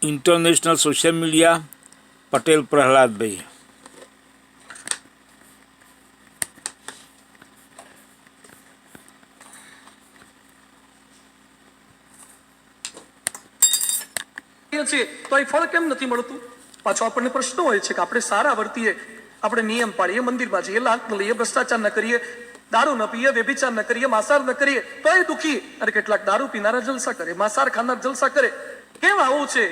International social media Patel Prahlad भाई। तो फल केम नहीं मळतुं? पाछो आपणे प्रश्न होय छे के आपणे सारा वर्तीए, आपणे नियम पाळीए, मंदिरमां जईए, लांच न लईए, भ्रष्टाचार न करीए, दारू न पीए, व्यभिचार न करीए, માંસાહાર न करीए, तोय दुखी अने કેટલાક દારૂ પીનારા જલસા કરે, માંસાહાર ખાનાર જલસા કરે। કેમ આવું છે?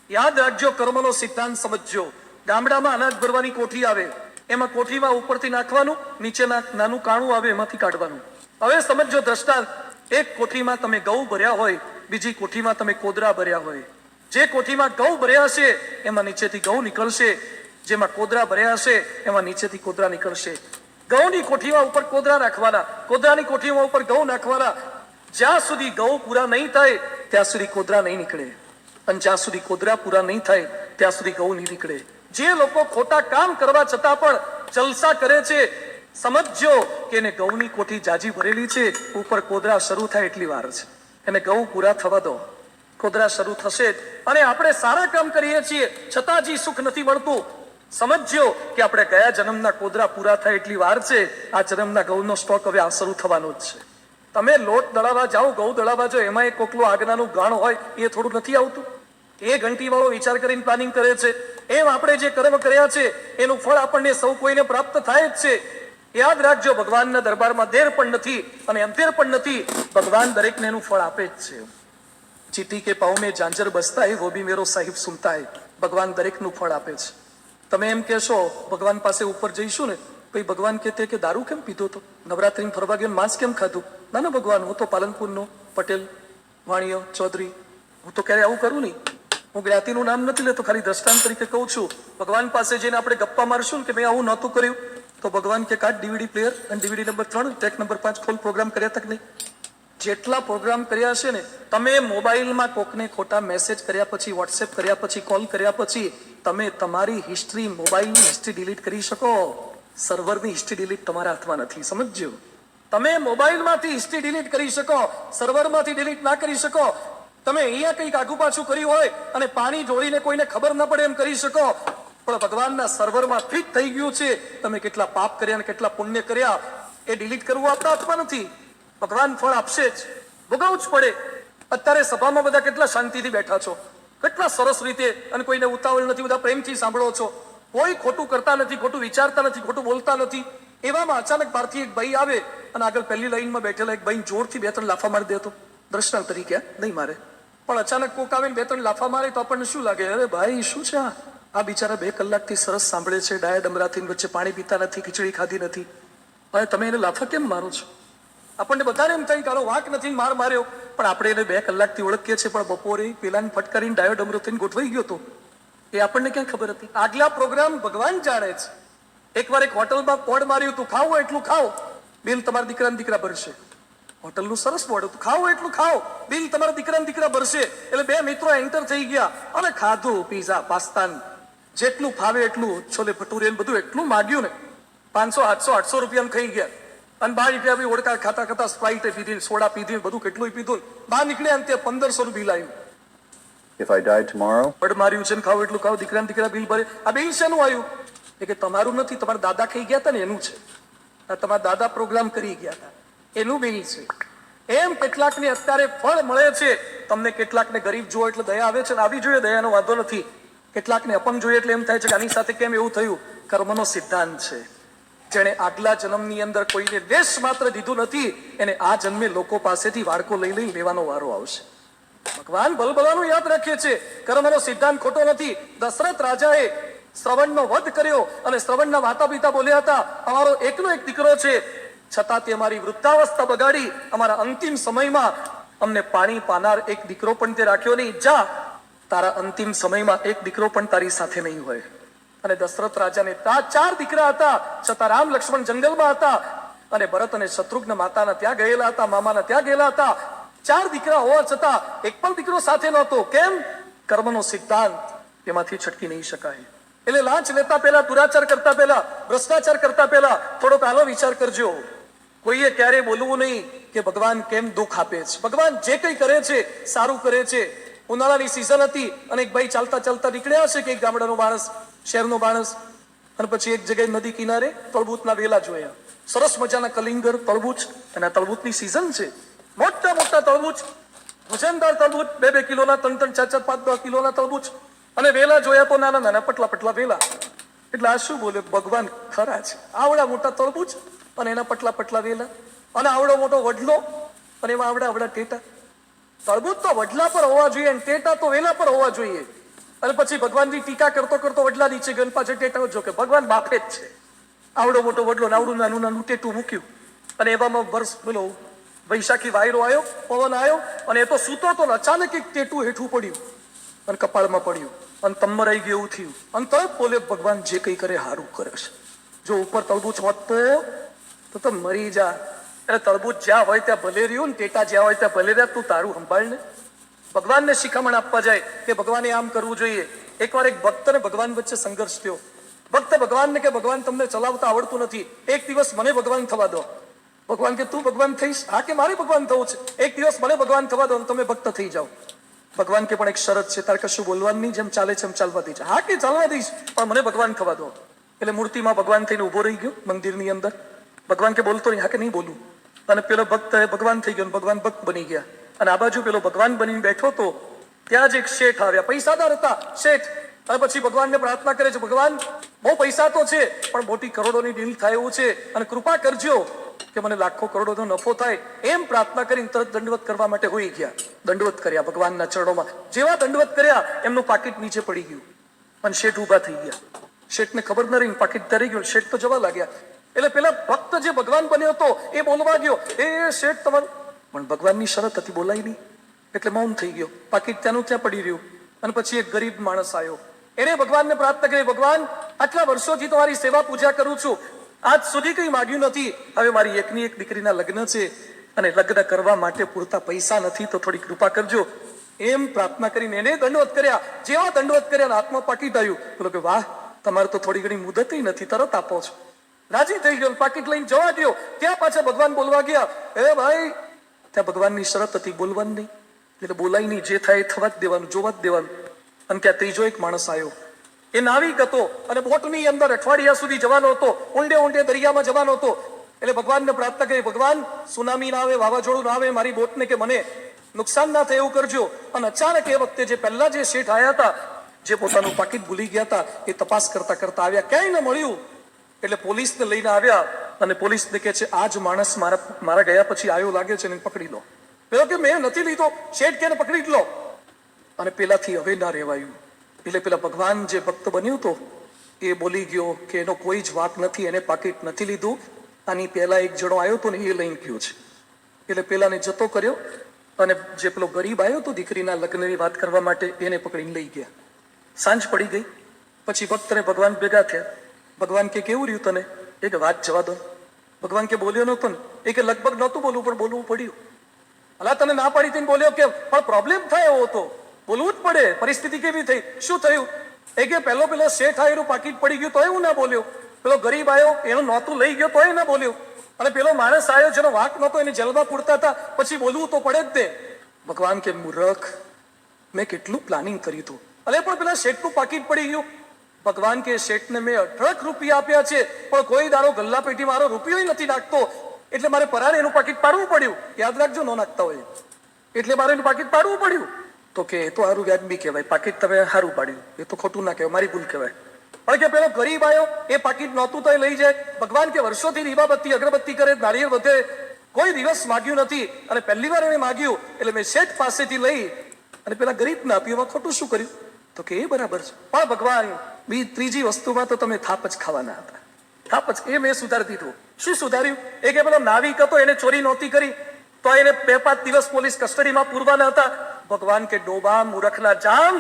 યાદ રાખજો, કર્મનો સિદ્ધાંત સમજજો। ગામડામાં અનાજ ભરવાની કોઠી આવે, એમાં કોઠીમાં ઉપરથી નાખવાનું, નીચે નાનું કાણું આવે એમાંથી કાઢવાનું। હવે સમજજો દ્રષ્ટાંત, એક કોઠીમાં તમે ઘઉં ભર્યા હોય, બીજી કોઠીમાં તમે કોદરા ભર્યા હોય। જે કોઠીમાં ઘઉં ભર્યા હશે એમાં નીચેથી ઘઉં નીકળશે, જેમાં કોદરા ભર્યા હશે એમાં નીચેથી કોદરા નીકળશે। ઘઉંની કોઠીમાં ઉપર કોદરા રાખવાના, કોદરાની કોઠીમાં ઉપર ઘઉં નાખવાના। જ્યાં સુધી ઘઉં પૂરા નહીં થાય ત્યાં સુધી કોદરા નહીં નીકળે, અને જ્યાં સુધી કોદરા પૂરા નહીં થાય ત્યાં સુધી ઘઉં નહીં નીકળે। જે લોકો ખોટા કામ કરવા છતાં પણ જલસા કરે છે, સમજજો કે એને ઘઉંની કોઠી જાજી ભરેલી છે, ઉપર કોદરા શરૂ થાય એટલી વાર છે। એને ઘઉં પૂરા થવા દો, કોદરા શરૂ થશે જ। અને આપણે સારા કામ કરીએ છીએ છતાં જે સુખ નથી મળતું, સમજજો કે આપણે ગયા જન્મના કોદરા પૂરા થાય એટલી વાર છે। આ જન્મના ઘઉંનો સ્ટોક હવે આ શરૂ થવાનો જ છે। તમે લોટ દળાવા જાઓ, ઘઉં દળાવા જાઓ, એમાં એક કોકલું આગનાનું ગાણ હોય, એ થોડું નથી આવતું? એ ઘંટીવાળો વિચાર કરીને પ્લાનિંગ કરે છે। એમ આપણે જે કર્મ કર્યા છે એનું ફળ આપણને સૌ કોઈને પ્રાપ્ત થાય જ છે। યાદ રાખજો, ભગવાનના દરબારમાં દેર પણ નથી અને અંધેર પણ નથી, ભગવાન દરેકને એનું ફળ આપે જ છે। चीटी के पाँव में झांझर बसता है, वो भी मेरो साहिब सुनता है। भगवान दरेक नु फल आपे छे। तमे एम कहो भगवान पासे ऊपर जईशुं ने, भाई भगवान कहते कि दारू केम पीधो तो, नवरात्रि फरवा गयो मांस केम खाधुं? ना ना भगवान, हूँ तो पालनपुर नो पटेल, वाणियो, चौधरी, हूँ तो क्यारे आवुं करूं नहीं। हूँ ज्ञातिनुं नाम नथी लेतो, खाली दृष्टांत तरीके कहूं छुं। भगवान पासे जईने आपणे गप्पा मारशुं कि मैं आवुं नहोतुं कर्युं, तो भगवान के काढ डीवीडी प्लेयर अने डीवीडी नंबर 3 ट्रेक नंबर 5 खोल, प्रोग्राम कर्या तक नहीं। જેટલા પ્રોગ્રામ કર્યા છે ને, તમે મોબાઈલમાં કોકને ખોટા મેસેજ કર્યા પછી, વોટ્સએપ કર્યા પછી, કોલ કર્યા પછી તમે તમારી હિસ્ટ્રી, મોબાઈલની હિસ્ટ્રી ડિલીટ કરી શકો, સર્વરની હિસ્ટ્રી ડિલીટ તમારા હાથમાં નથી, સમજજો। તમે મોબાઈલમાંથી હિસ્ટ્રી ડિલીટ કરી શકો, સર્વરમાંથી ડિલીટ ના કરી શકો। તમે અહીંયા કંઈક આગુ પાછું કર્યું હોય અને પાણી ઢોળીને કોઈને ખબર ન પડે એમ કરી શકો, પણ ભગવાનના સર્વરમાં ફિટ થઈ ગયું છે। તમે કેટલા પાપ કર્યા અને કેટલા પુણ્ય કર્યા એ ડિલીટ કરવું આપણા હાથમાં નથી। ભગવાન ફળ આપશે જ, ભોગવવું જ પડે। અત્યારે સભામાં બધા કેટલા શાંતિથી બેઠા છો, કેટલા સરસ રીતે, અને કોઈને ઉતાવળ નથી, બધા પ્રેમથી સાંભળો છો, કોઈ ખોટું કરતા નથી, ખોટું વિચારતા નથી, ખોટું બોલતા નથી। એવામાં અચાનક બહારથી એક ભાઈ આવે અને આગળ પહેલી લાઈનમાં બેઠેલા એક ભાઈ જોરથી 2-3 લાફા મારી દેતો, દ્રષ્ટાંત તરીકે, નહીં મારે, પણ અચાનક કોક આવીને 2-3 લાફા મારે તો આપણને શું લાગે? અરે ભાઈ શું છે આ બિચારા 2 કલાકથી સરસ સાંભળે છે, ડાયા ડમરાથી, વચ્ચે પાણી પીતા નથી, ખીચડી ખાધી નથી, હવે તમે એને લાફા કેમ મારો છો? આપણને બધાને એમ થાય કે આનો વાંક નથી, માર માર્યો, પણ આપણે એને 2 કલાકથી ઓળખીએ છીએ, પણ બપોરે પેલાને ફટકારીને ડાયો ડમરો થઈને ગોઠવાઈ ગયો તો એ આપણને ક્યાં ખબર હતી? આગલા પ્રોગ્રામ ભગવાન જાણે છે। એકવાર એક હોટલમાં બોર્ડ માર્યું હતું, ખાવું એટલું ખાઓ, બિલ તમારા દીકરાને દીકરા ભરશે। હોટલનું સરસ બોર્ડ હતું, ખાવું એટલું ખાઓ, બિલ તમારા દીકરાને દીકરા ભરશે। એટલે 2 મિત્રો એન્ટર થઈ ગયા અને ખાધું, પીઝા, પાસ્તા, જેટલું ફાવે એટલું, છોલે ભટુરે બધું એટલું માગ્યું ને, 500, 800, 800 રૂપિયાનું ખાઈ ગયા। અને બહાર નીકળ્યા, ભાઈ ઓળખા ખાતા ખાતા સ્પ્રાઇટ પીધી, સોડા પીધી, બધું કેટલું પીધું, બહાર નીકળ્યા અને ત્યાં 1500 બિલ આવ્યું। If I die tomorrow, બડ માર્યું છે ને ખાવ એટલું ખાવ, દીકરાને દીકરા બિલ ભરે। આ બિલ શેનું આવ્યું? એ કે તમારું નથી, તમારા દાદા ખાઈ ગયા હતા ને એનું છે, આ તમારા દાદા પ્રોગ્રામ કરી ગયા હતા એનું બિલ છે। એમ કેટલાકને અત્યારે ફળ મળે છે, તમને કેટલાકને ગરીબ જુઓ એટલે દયા આવે છે, ને આવી જોઈએ, દયાનો વાંધો નથી। કેટલાકને અપંગ જોઈએ એટલે એમ થાય છે કે આની સાથે કેમ એવું થયું? કર્મનો સિદ્ધાંત છે। જેણે આગલા જન્મની અંદર કોઈને દેશ માત્ર દીધું નથી, એને આ જન્મે લોકો પાસેથી વાડકો લઈ લઈ લેવાનો વારો આવશે। ભગવાન બલબલાનું યાદ રાખે છે, કર્મનો સિદ્ધાંત ખોટો નથી। દશરથ રાજાએ શ્રવણનો વધ કર્યો અને શ્રવણના માતા પિતા બોલ્યા હતા, અમારો એકનો એક દીકરો છે, છતાં તે અમારી વૃદ્ધાવસ્થા બગાડી, અમારા અંતિમ સમયમાં અમને પાણી પાનાર એક દીકરો પણ તે રાખ્યો નહીં। જા, તારા અંતિમ સમયમાં એક દીકરો પણ તારી સાથે નહીં હોય। અને દશરથ રાજાને 4 દીકરા હતા, છતાં રામ લક્ષ્મણ જંગલમાં હતા અને ભરત અને શત્રુઘ્ન માતાના ત્યાં ગયેલા હતા, મામાના ત્યાં ગયેલા હતા। 4 દીકરા હોવા છતાં એક પણ દીકરો સાથે નહોતો। કેમ? કર્મનો સિદ્ધાંત એમાંથી છટકી નહીં શકાય। એટલે લાંચ લેતા પહેલા, દુરાચાર કરતા પહેલા, ભ્રષ્ટાચાર કરતા પહેલા થોડોક આલો વિચાર કરજો। કોઈએ ક્યારે બોલવું નહીં કે ભગવાન કેમ દુઃખ આપે છે। ભગવાન જે કંઈ કરે છે સારું કરે છે। ઉનાળાની સિઝન હતી અને એક ભાઈ ચાલતા ચાલતા નીકળ્યા હશે કે એક ગામડાનો માણસ, શહેરનો માણસ, અને પછી એક જગ્યાએ નદી કિનારે તળબૂચના વેલા જોયા. સરસ મજાના કલિંગર તળબૂચ, અને આ તળબૂચની સિઝન છે. મોટા મોટા તળબૂચ, વજનદાર તળબૂચ, 2-2 કિલોના, 3-3, 4-4, 5-10 કિલોના તળબૂચ. અને વેલા જોયા તો નાના નાના પટલા પટલા વેલા. એટલે આ શું બોલે, ભગવાન ખરા છે. આવડા મોટા તળબૂચ અને એના પટલા પટલા વેલા, અને આવડો મોટો વડલો અને એમાં આવડા આવડા ટેટા. તળબૂચ તો વડલા પર હોવા જોઈએ અને ટેટા તો વેલા પર હોવા જોઈએ. અને પછી ભગવાનની ટીકા કરતો કરતો વડલા નીચે ગયો, પાછળ ટેટા જો કે ભગવાન બાપે જ છે. આવડો મોટો વડલો ને આવડું નાનું નાનું ટેટું મૂક્યું, અને એવામાં વર્ષ પેલો વૈશાખી વાયરો આવ્યો, પવન આવ્યો, અને એ તો સૂતો તો અચાનક એક ટેટું હેઠું પડ્યું અને કપાળમાં પડ્યું અને તમરાઈ ગયું એવું થયું. અને તરત બોલે, ભગવાન જે કઈ કરે સારું કરે છે. જો ઉપર તળબૂચ હોત તો મરી જા. એટલે તળબૂચ જ્યાં હોય ત્યાં ભલે રહ્યું ને ટેટા જ્યાં હોય ત્યાં ભલે રહ્યા, તું તારું સંભાળ ને. ભગવાનને શિખામણ આપવા જાય કે ભગવાને આમ કરવું જોઈએ. એકવાર એક ભક્ત ને ભગવાન વચ્ચે સંઘર્ષ થયો. ભક્ત ભગવાનને કે ભગવાન તમને ચલાવતા આવડતું નથી, એક દિવસ મને ભગવાન થવા દો. ભગવાન કે તું ભગવાન થઈશ? હા કે મારે ભગવાન થવું છે, એક દિવસ મને ભગવાન થવા દો અને તમે ભક્ત થઈ જાઓ. ભગવાન કે પણ એક શરત છે, તારે કશું બોલવાનું નહીં, જેમ ચાલે છે એમ ચાલવા દઈશ. હા કે ચાલવા દઈશ, પણ મને ભગવાન થવા દો. એટલે મૂર્તિમાં ભગવાન થઈને ઉભો રહી ગયો મંદિરની અંદર. ભગવાન કે બોલતો નહીં. હા કે નહીં બોલું. અને પેલો ભક્ત ભગવાન થઈ ગયો, ભગવાન ભક્ત બની ગયા. અને આ બાજુ પેલો ભગવાન બનીને બેઠો તો ત્યાં જ એક શેઠ આવ્યા, પૈસાદાર હતા શેઠ. અને પછી ભગવાનને પ્રાર્થના કરે છે, ભગવાન બહુ પૈસા તો છે પણ મોટી કરોડોની ડીલ થાય એવું છે, અને કૃપા કરજો કે મને લાખો કરોડોનો નફો થાય. એમ પ્રાર્થના કરીને તરત દંડવત કરવા માટે હોઈ ગયા. દંડવત કર્યા ભગવાનના ચરણોમાં. જેવા દંડવત કર્યા એમનું પાકીટ નીચે પડી ગયું અને શેઠ ઊભા થઈ ગયા. શેઠને ખબર ન રહી, પાકીટ તરી ગયું. શેઠ તો જવા લાગ્યા. એટલે પેલા ભક્ત જે ભગવાન બન્યો હતો એ બોલવા ગયો, એ શેઠ તમારું, પણ ભગવાનની શરત હતી, બોલાય નહીં. એટલે મૌન થઈ ગયો. પાકીટ ત્યાંનું ત્યાં પડી રહ્યું. અને પછી એક ગરીબ માણસ આવ્યો, એને ભગવાનને પ્રાર્થના કરી, ભગવાન આટલા વર્ષોથી તમારી સેવા પૂજા કરું છું, આજ સુધી કઈ માંગ્યું નથી. હવે મારી એકની એક દીકરીના લગ્ન છે અને લગ્ન કરવા માટે પૂરતા પૈસા નથી, તો થોડી કૃપા કરજો. એમ પ્રાર્થના કરીને એને દંડવત કર્યા. જેવા દંડવત કર્યા હાથમાં પાકીટ આવ્યું. બોલો કે વાહ, તમારે તો થોડી ઘણી મુદત નથી, તરત આપો છો. રાજી થઈ ગયો, પાકીટ લઈને જવા દો. ત્યાં પાછા ભગવાન બોલવા ગયા, એ ભાઈ, ત્યાં ભગવાનની શરત હતી, બોલવાનું નહીં. એટલે બોલાય નહીં, જે થાય એ થવા જ દેવાનું, જોવા જ દેવાનું. અને ત્યાં ત્રીજો એક માણસ આવ્યો, એ નાવિક હતો અને બોટની અંદર અઠવાડિયા સુધી જવાનો હતો, ઊંડે ઊંડે દરિયામાં જવાનો હતો. એટલે ભગવાનને પ્રાર્થના કરી, ભગવાન સુનામી ના આવે, વાવાઝોડું ના આવે, મારી બોટને કે મને નુકસાન ના થાય એવું કરજો. અને અચાનક એ વખતે જે પહેલા જે શેઠ આવ્યા હતા, જે પોતાનું પાકીટ ભૂલી ગયા હતા, એ તપાસ કરતા કરતા આવ્યા, ક્યાંય ન મળ્યું. એટલે પોલીસને લઈને આવ્યા અને પોલીસને કહે છે, આ જ માણસ મારા ગયા પછી આવ્યો લાગે છે, એને પકડી લો. પેલો કે મેં નથી લીધો. શેઠ કે પકડી જ લો. અને પેલાથી હવે ના રહેવાયું. એટલે પેલા ભગવાન જે ભક્ત બન્યું તો એ બોલી ગયો કે એનો કોઈ જ વાત નથી, એને પાકીટ નથી લીધું. આની પહેલા એક જણો આવ્યો તો ને એ લઈને ગયો છે. એટલે પેલાને જતો કર્યો, અને જે પેલો ગરીબ આવ્યો તો દીકરીના લગ્નની વાત કરવા માટે, એને પકડીને લઈ ગયા. સાંજ પડી ગઈ. પછી ભક્તને ભગવાન ભેગા થયા. ભગવાન કે કેવું રહ્યું તને? એ કે વાત જવા દો. ભગવાન કે બોલ્યો નતો ને? એ કે લગભગ નહોતું બોલવું પણ બોલવું પડ્યું. અલા તને ના પાડી હતી બોલ્યો કે પણ પ્રોબ્લેમ થાય એવો હતો, બોલવું જ પડે. પરિસ્થિતિ કેવી થઈ? શું થયું? એ કે પેલો શેઠ આવેલું પાકીટ પડી ગયું તો એવું ના બોલ્યો. પેલો ગરીબ આવ્યો એનું નહોતું લઈ ગયો તો એ ના બોલ્યો. અને પેલો માણસ આવ્યો જેનો વાંક નહોતો એને જેલમાં પૂરતા હતા, પછી બોલવું તો પડે જ તે. ભગવાન કે મૂર્ખ, મેં કેટલું પ્લાનિંગ કર્યું હતું, અરે પણ પેલા શેઠનું પાકીટ પડી ગયું. ભગવાન કે શેઠને મેં 18 રૂપિયા આપ્યા છે, પણ કોઈ દાડો ગલ્લા પેટી મારો રૂપિયો નથી નાખતો, એટલે મારે પરાણે એનું પાકીટ પાડવું પડ્યું. યાદ રાખજો, ન નાખતા હોય એટલે મારે એનું પાકીટ પાડવું પડ્યું. તો કે એ તો સારું વ્યાજબી કહેવાય, પાકીટ તમે સારું પાડ્યું, એ તો ખોટું ના કહેવાય, મારી ભૂલ કહેવાય. પણ કે પેલો ગરીબ આવ્યો, એ પાકીટ નહોતું તો એ લઈ જાય. ભગવાન કે વર્ષોથી દીવાબત્તી અગરબત્તી કરે, નાળિયેર વધે, કોઈ દિવસ માગ્યું નથી, અને પહેલી વાર એને માગ્યું એટલે મેં શેઠ પાસેથી લઈ અને પેલા ગરીબને આપ્યું. એમાં ખોટું શું કર્યું? તો કે એ બરાબર છે, પણ ભગવાન ત્રીજી વસ્તુમાં તો તમે થાપ જ ખાવાના હતા. થાપ જ, એ મેં સુધારી દીધું. શું સુધાર્યું? એ કે પેલો નાવિક હતો, એને ચોરી નહોતી કરી તો એને 2-5 દિવસ પોલીસ કસ્ટડીમાં પૂરવાના હતા. ભગવાન કે ડોબા મૂર્ખના જામ,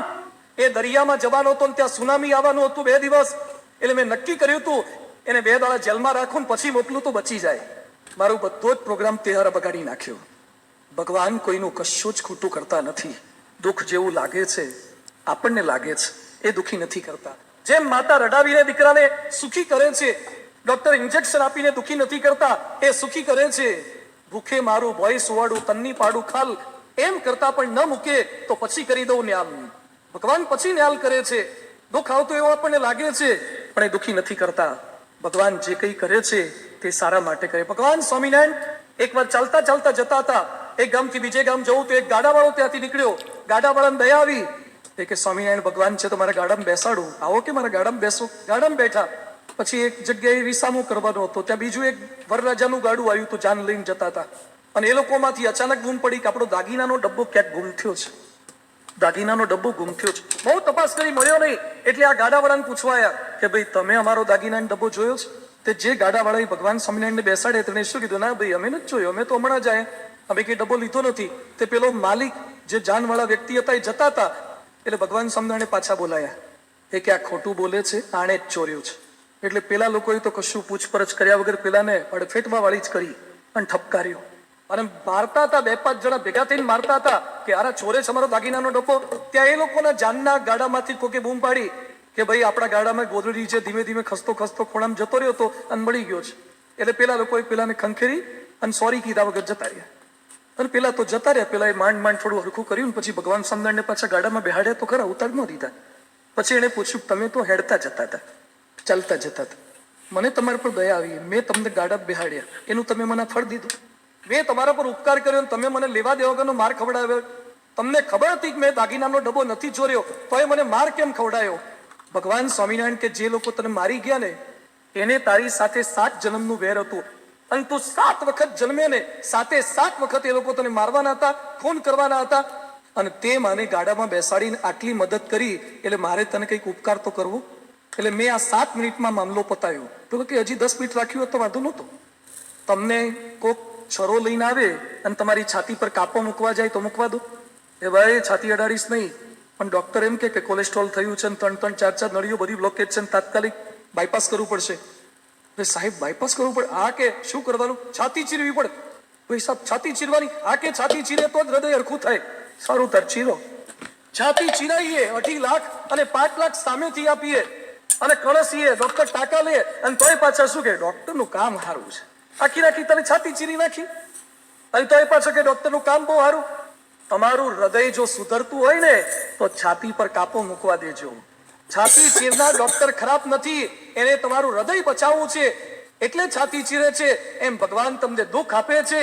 એ દરિયામાં જવાનો હતો, ત્યાં સુનામી આવવાનું હતું 2 દિવસ. એટલે મેં નક્કી કર્યું હતું એને 2 દાડા જેલમાં રાખું ને પછી મોકલું તો બચી જાય. મારું બધો જ પ્રોગ્રામ તેહાર બગાડી નાખ્યો. ભગવાન કોઈનું કશું જ ખોટું કરતા નથી. દુઃખ જેવું લાગે છે, આપણને લાગે છે, એ દુઃખી નથી કરતા. જેમ માતા રડાવીને દીકરાને સુખી કરે છે, ડોક્ટર ઇન્જેક્શન આપીને દુઃખી નથી કરતા, એ સુખી કરે છે. ભૂખે મારું ભોય સુવાડું, તન્ની પાડું ખાલ, એમ કરતા પણ ન મૂકે તો પછી કરી દઉં ન્યાલ. ભગવાન પછી ન્યાલ કરે છે. દુઃખ આવતું એવું આપણને લાગે છે પણ એ દુઃખી નથી કરતા. ભગવાન જે કંઈ કરે છે તે સારા માટે કરે. ભગવાન સ્વામિનારાયણ એકવાર ચાલતા ચાલતા જતા હતા. એક ગામથી બીજે ગામ જવું તો એક ગાડાવાળો ત્યાંથી નીકળ્યો. ગાડાવાળાને દયા આવી. એ કે સ્વામિનારાયણ ભગવાન છે તો મારા ગાડામાં બેસાડું, આવો કે મારા ગાડામાં બેસો. ગાડામાં બેઠા. પછી એક જગ્યાએ વિસામો કરવાનો હતો. ત્યાં બીજું એક વરરાજાનું ગાડું આવ્યું તો જાન લઈને જતા હતા. અને એ લોકોમાંથી અચાનક ગુમ પડી કે આપણો દાગીનાનો ડબ્બો ક્યાંક ગુમ થયો છે. દાગીનાનો ડબ્બો ગુમ થયો છે. બહુ તપાસ કરી, મળ્યો નહીં. એટલે આ ગાડાવાળાને પૂછવાયા કે ભાઈ તમે અમારો દાગીનાનો ડબ્બો જોયો છે? તે જે ગાડાવાળાએ ભગવાન સ્વામિનારાયણને બેસાડે તેને શું કીધું? ના ભાઈ, અમે નથી જોયો, અમે તો હમણાં જ આયા, અમે કઈ ડબ્બો લીધો નથી. તે પેલો માલિક જે જાનવાળા વ્યક્તિ હતા એ જતા હતા. એટલે ભગવાન સ્વામિનારાયણે પાછા બોલાયા. એ કે આ ખોટું બોલે છે, આણે જ ચોર્યો છે. એટલે પેલા લોકોએ તો કશું પૂછપરછ કર્યા વગર પેલાને અડફેટમાં વાળી જ કરી અને ઠપકાર્યો અને મારતા હતા. 2-5 જણા ભેગા થઈને મારતા હતા કે આરા ચોરે છે અમારો દાગીનાનો ડબ્બો. ત્યાં એ લોકોના જાનના ગાડામાંથી કોકે બૂમ પાડી કે ભાઈ આપણા ગાડામાં ગોદડી છે. ધીમે ધીમે ખસતો ખસતો ખૂણામાં જતો રહ્યો તો અને મળી ગયો છે. એટલે પેલા લોકોએ પેલાને ખંખેરી અને સોરી કીધા વગર જતા રહ્યા. અને પેલા તો જતા રહ્યા. પેલા એ માંડ થોડું હરખું કર્યું ને પછી ભગવાન સ્વામિનારાયણને પાછા ગાડામાં બેહાડ્યા તો ખરા, ઉતાર ન દીધા. પછી એને પૂછ્યું તમે તો હેડતા જતા હતા, ચાલતા જતા હતા, મને તમારા પર દયા આવી, મેં તમને ગાડા બેહાડ્યા, એનું તમે મને ફળ દીધું. મેં તમારા પર ઉપકાર કર્યો અને તમે મને લેવા દેવા વગરનો માર ખવડાવ્યો. તમને ખબર હતી કે મેં દાગીનાનો ડબ્બો નથી ચોર્યો તો એ મને માર કેમ ખવડાયો? ભગવાન સ્વામિનારાયણ કે જે લોકો તને મારી ગયા ને એને તારી સાથે 7 જન્મનું વેર હતું અને તું 7 વખત જન્મે ને 7 વખત એ લોકો તને મારવાના હતા, ખૂન કરવાના હતા અને તે મને ગાડામાં બેસાડીને આટલી મદદ કરી એટલે મારે તને કંઈક ઉપકાર તો કરવો. એટલે મેં આ 7 મિનિટમાં મામલો પતાવ્યો. તો કે હજી 10 મિનિટ રાખ્યું હોત તો વાંધો નહોતો. તમને કોક છરો લઈને આવે અને તમારી છાતી પર કાપો મૂકવા જાય તો મૂકવા દો. એ ભાઈ છાતી અડાડીશ નહીં. પણ ડોક્ટર એમ કે કોલેસ્ટ્રોલ થયું છે, 3-3, 4-4 નળીઓ બધી બ્લોકેજ છે, તાત્કાલિક બાયપાસ કરવું પડશે. સાહેબ બાયપાસ કરવું પડે? આ કે શું કરવાનું? છાતી ચીરવી પડે. ભાઈ સાહેબ છાતી ચીરવાની? આ કે છાતી ચીરે તો જ હૃદય હરખું થાય. સારું તાર ચીરો. છાતી ચીરાઈએ 2.5 લાખ અને 5 લાખ સામેથી આપીએ અને કળસીએ ડોક્ટર ટાકા લે અને તોય પાછા શું કે ડોક્ટરનું કામ સારું છે. આખી રાખી તને છાતી ચીરી નાખી અને તોય પાછા કે ડોક્ટરનું કામ બહુ સારું. તમારું હૃદય જો સુધરતું હોય ને તો છાતી પર કાપો મૂકવા દેજો. છાતી ચીરનાર ડોક્ટર ખરાબ નથી, એને તમારું હૃદય બચાવવું છે એટલે છાતી ચીરે છે. એમ ભગવાન તમને દુઃખ આપે છે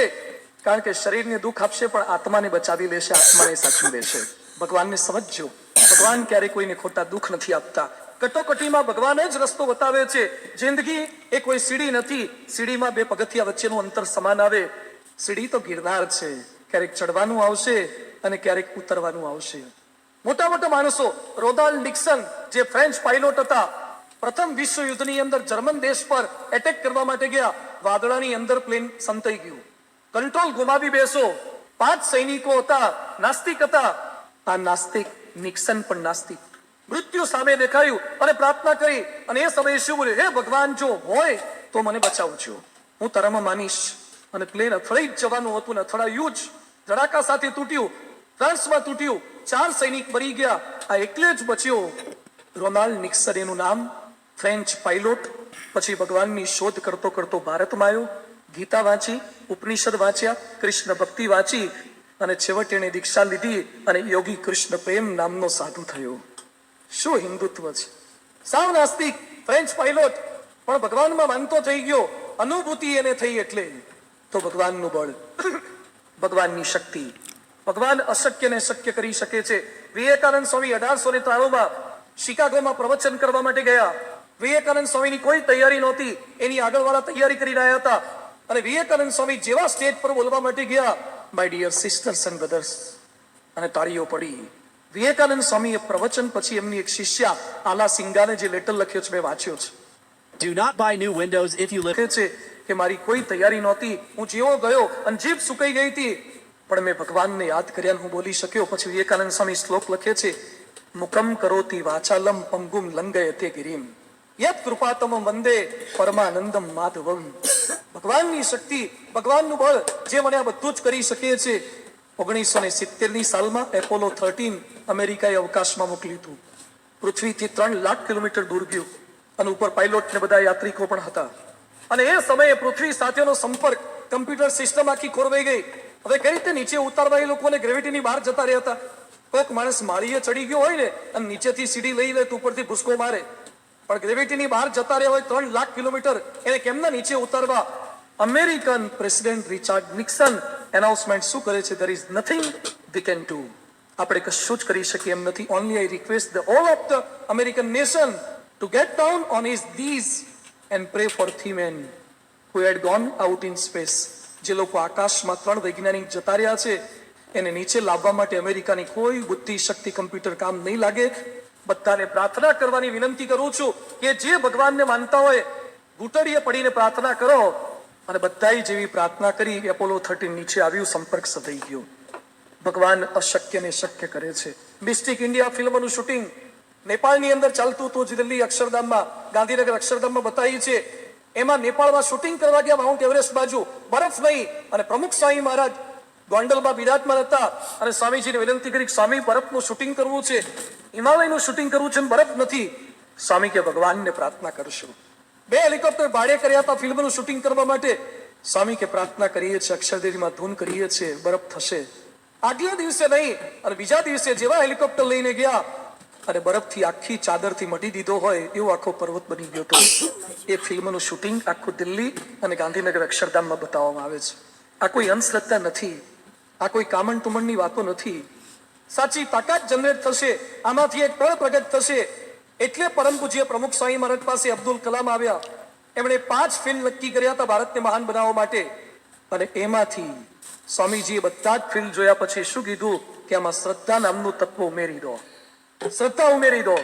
કારણ કે શરીરને દુઃખ આપશે પણ આત્માને બચાવી લેશે, આત્માને સાચવી લેશે. ભગવાનને સમજજો, ભગવાન ક્યારેય કોઈને ખોટા દુઃખ નથી આપતા. કટોકટીમાં ભગવાન જ રસ્તો બતાવે છે. જિંદગી એ કોઈ સીડી નથી, સીડીમાં 2 પગથિયા વચ્ચેનું અંતર સમાન આવે. સીડી તો ગિરનાર છે, ક્યારેક ચડવાનું આવશે અને ક્યારેક ઉતરવાનું આવશે. મોટા મોટા માણસો, રોનાલ્ડ નિક્સન જે ફ્રેન્ચ પાયલોટ હતા, પ્રથમ વિશ્વ યુદ્ધની અંદર જર્મન દેશ પર એટેક કરવા માટે ગયા. વાદળાની અંદર પ્લેન સંતાઈ ગયું, કંટ્રોલ ગુમાવી બેસો. 5 સૈનિકો હતા, નાસ્તિક હતા. આ નાસ્તિક નિક્સન પણ નાસ્તિક. મૃત્યુ સામે દેખાયું અને પ્રાર્થના કરી અને એ સમયે શું બોલ્યો? હે ભગવાન, જો હોય તો મને બચાવજો, હું તારામાં માનીશ. અને પ્લેન અથડાઈ જ જવાનું હતું ને અથડાયું જ. ધડાકા સાથે તૂટ્યું, ફ્રાન્સમાં તૂટ્યું. 4 સૈનિક મરી ગયા. આ એકલે જ બચ્યો રોનાલ્ડ નિક્સન એનું નામ, ફ્રેન્ચ પાયલોટ. પછી ભગવાનની શોધ કરતો કરતો ભારતમાં આવ્યો. ગીતા વાંચી, ઉપનિષદ વાંચ્યા, કૃષ્ણ ભક્તિ વાંચી અને છેવટે એને દીક્ષા લીધી અને યોગી કૃષ્ણ પ્રેમ નામનો સાધુ થયો. શું હિન્દુત્વ છે! સાવ નાસ્તિક ફ્રેન્ચ પાયલોટ પણ ભગવાનમાં માનતો થઈ ગયો. અનુભૂતિ એને થઈ એટલે તો ભગવાનનું બળ, ભગવાનની શક્તિ. ભગવાન અશક્યને શક્ય કરી શકે છે. વિવેકાનંદ સ્વામી 1893માં શિકાગોમાં પ્રવચન કરવા માટે ગયા. વિવેકાનંદ સ્વામીની કોઈ તૈયારી નહોતી, એની આગળવાળા તૈયારી કરી રહ્યા હતા. અને વિવેકાનંદ સ્વામી જેવા સ્ટેજ પર બોલવા માટે ગયા, my dear sisters and brothers, અને તાળીઓ પડી. વિવેકાનંદ સ્વામીએ પ્રવચન પછી એમની એક શિષ્યા આલા સિંગાને જે લેટર લખ્યો છે, મેં વાંચ્યો છે. Do not buy new windows if you live. લખે છે કે મારી કોઈ તૈયારી નહોતી, હું જેવો ગયો અને જીભ સુકાઈ ગઈ હતી પણ મેં ભગવાનને યાદ કર્યા, હું બોલી શક્યો. પછી વિવેકાનંદ સ્વામી શ્લોક લખે છે, મુખમ કરોતિ વાચાલમ પંગુમ લંઘયતે ગિરિમ યત કૃપાતમ વંદે પરમાનંદમ માધવમ. ભગવાનની શક્તિ, ભગવાનનું બળ જે મને આ બધું જ કરી શકે છે. 1970ની સાલમાં એપોલો 13 અમેરિકાએ અવકાશમાં મોકલ્યું હતું. પૃથ્વીથી 3 લાખ કિલોમીટર દૂર ગયું અને ઉપર પાયલોટ ને બધા યાત્રિકો પણ હતા. અને એ સમયે પૃથ્વી સાથેનો સંપર્ક, કમ્પ્યુટર સિસ્ટમ આખી ખોરવાઈ ગઈ. હવે કઈ રીતે નીચે ઉતારવા એ લોકોને ગ્રેવિટીની બહાર જતા રહ્યા હતા? કોઈક માણસ માળીએ ચડી ગયો હોય ને અને નીચેથી સીડી લઈ લે તો ઉપરથી ભૂસકો મારે, પણ ગ્રેવિટીની બહાર જતા રહ્યા હોય 3 લાખ કિલોમીટર, એને કેમના નીચે ઉતારવા? American president Richard Nixon announcement શું કરે છે? there is nothing we can do. આપણે કશું જ કરી શકીએ એમ નથી. only I request the all of the American nation to get down on his knees and pray for 3 men who had gone out in space. જે લોકો આકાશમાં 3 વૈજ્ઞાનિક જતા રહ્યા છે એને નીચે લાવવા માટે અમેરિકાની કોઈ બુદ્ધિ શક્તિ કમ્પ્યુટર કામ નહીં લાગે. બધાને પ્રાર્થના કરવાની વિનંતી કરું છું કે જે ભગવાનને માનતા હોય ઘૂંટડીએ પડીને પ્રાર્થના કરો. અને બધાએ જેવી પ્રાર્થના કરી એપોલો 13 નીચે આવ્યું, સંપર્ક સધાઈ ગયો. ભગવાન અશક્યને શક્ય કરે છે. મિસ્ટિક ઇન્ડિયા ફિલ્મનું શૂટિંગ નેપાળની અંદર ચાલતું હતું, દિલ્હી અક્ષરધામમાં, ગાંધીનગર અક્ષરધામમાં બતાવી છે. એમાં નેપાળમાં શૂટિંગ કરવા ગયા માઉન્ટ એવરેસ્ટ બાજુ, બરફ નહીં, અને પ્રમુખ સ્વામી મહારાજ ગોંડલમાં બિરાજમાન હતા અને સ્વામીજીને વિનંતી કરી, સ્વામી બરફનું શૂટિંગ કરવું છે, હિમાલયનું શૂટિંગ કરવું છે, બરફ નથી. સ્વામી કે ભગવાનને પ્રાર્થના કરશો. 2 હેલિકોપ્ટર ભાડે કર્યા હતા ફિલ્મનું શૂટિંગ કરવા માટે. સ્વામી કે પ્રાર્થના કરીએ છીએ, અક્ષરદેવીમાં ધૂન કરીએ છીએ, બરફ થશે. આગલા દિવસે નહીં અને બીજા દિવસે જેવા હેલિકોપ્ટર લઈને ગયા અને બરફથી આખી ચાદરથી મઢી દીધો હોય એવો આખો પર્વત બની ગયો હતો. એ ફિલ્મનું શૂટિંગ આખું દિલ્હી અને ગાંધીનગર અક્ષરધામમાં બતાવવામાં આવે છે. આ કોઈ અંધશ્રદ્ધા નથી, આ કોઈ કામણ તુમણની વાતો નથી. સાચી તાકાત જનરેટ થશે, આમાંથી એક બળ પ્રગટ થશે. એટલે પરમ પૂજ્ય પ્રમુખ સ્વામી મહારાજ પાસે અબ્દુલ કલામ આવ્યા. એમણે 5 ફિલ્મ નક્કી કર્યા હતા ભારતને મહાન બનાવવા માટે, અને એમાંથી સ્વામીજીએ બધા જ ફિલ્મ જોયા પછી શું કીધું કે આમાં શ્રદ્ધા નામનું તત્વ ઉમેરી દો, શ્રદ્ધા ઉમેરી દો.